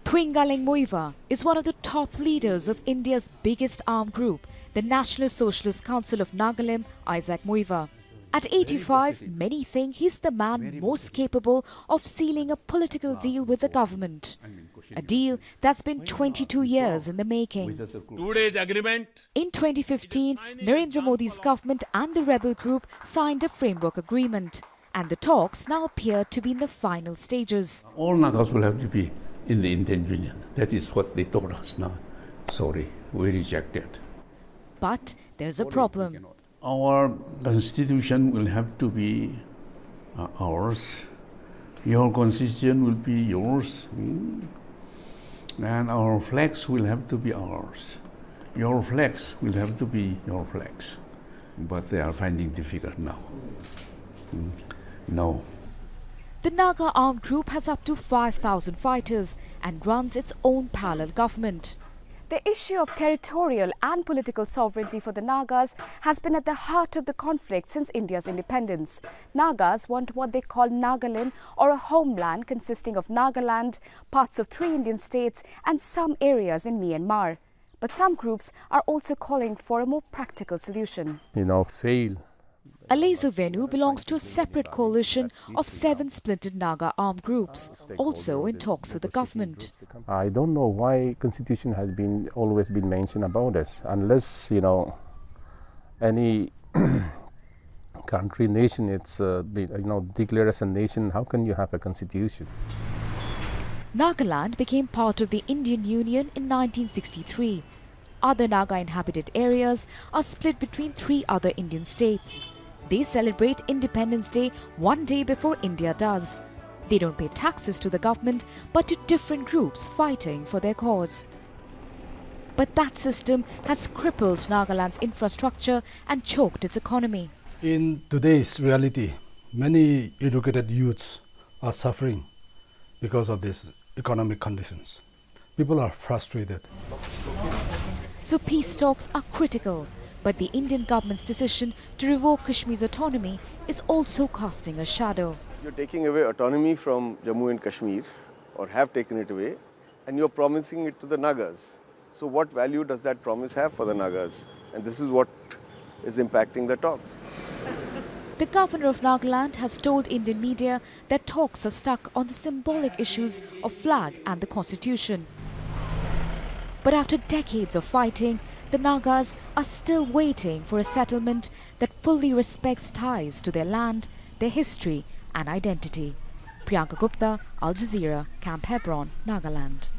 THUINGALENG MUIVAH is one of the top leaders of India's biggest armed group, the National Socialist Council of Nagaland, Isaac MUIVAH. At 85, many think he's the man most capable of sealing a political deal with the government. A deal that's been 22 years in the making. Today's agreement. In 2015, Narendra Modi's government and the rebel group signed a framework agreement. And the talks now appear to be in the final stages. All Nagas will have to be in the Indian Union. That is what they told us now. Sorry, we reject it. But there's a problem. Our constitution will have to be ours. Your constitution will be yours. And our flags will have to be ours. Your flags will have to be your flags. But they are finding difficult now. No. The Naga armed group has up to 5,000 fighters and runs its own parallel government. The issue of territorial and political sovereignty for the Nagas has been at the heart of the conflict since India's independence. Nagas want what they call Nagaland, or a homeland consisting of Nagaland, parts of 3 Indian states and some areas in Myanmar. But some groups are also calling for a more practical solution. ALEZO VENUH belongs to a separate coalition of 7 splintered Naga armed groups, also in talks with the government. I don't know why constitution has always been mentioned about this, unless any country, nation, it's declared as a nation. How can you have a constitution? Nagaland became part of the Indian Union in 1963. Other Naga inhabited areas are split between 3 other Indian states. They celebrate Independence Day one day before India does. They don't pay taxes to the government, but to different groups fighting for their cause. But that system has crippled Nagaland's infrastructure and choked its economy. In today's reality, many educated youths are suffering because of these economic conditions. People are frustrated. So peace talks are critical. But the Indian government's decision to revoke Kashmir's autonomy is also casting a shadow. You're taking away autonomy from Jammu and Kashmir, or have taken it away, and you're promising it to the Nagas. So what value does that promise have for the Nagas? And this is what is impacting the talks. The governor of Nagaland has told Indian media that talks are stuck on the symbolic issues of flag and the constitution. But after decades of fighting, the Nagas are still waiting for a settlement that fully respects ties to their land, their history and identity. Priyanka Gupta, Al Jazeera, Camp Hebron, Nagaland.